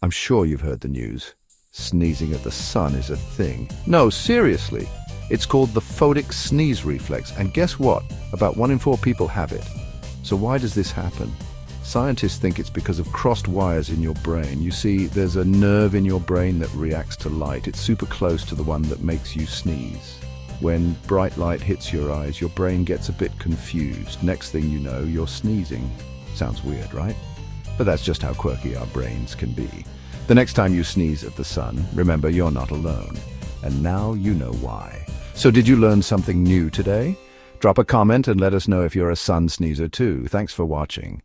I'm sure you've heard the news. Sneezing at the sun is a thing. No, seriously. It's called the photic sneeze reflex, and guess what? About 1 in 4 people have it. So why does this happen? Scientists think it's because of crossed wires in your brain. You see, there's a nerve in your brain that reacts to light. It's super close to the one that makes you sneeze. When bright light hits your eyes, your brain gets a bit confused. Next thing you know, you're sneezing. Sounds weird, right? But that's just how quirky our brains can be. The next time you sneeze at the sun, remember you're not alone. And now you know why. So did you learn something new today? Drop a comment and let us know if you're a sun sneezer too. Thanks for watching.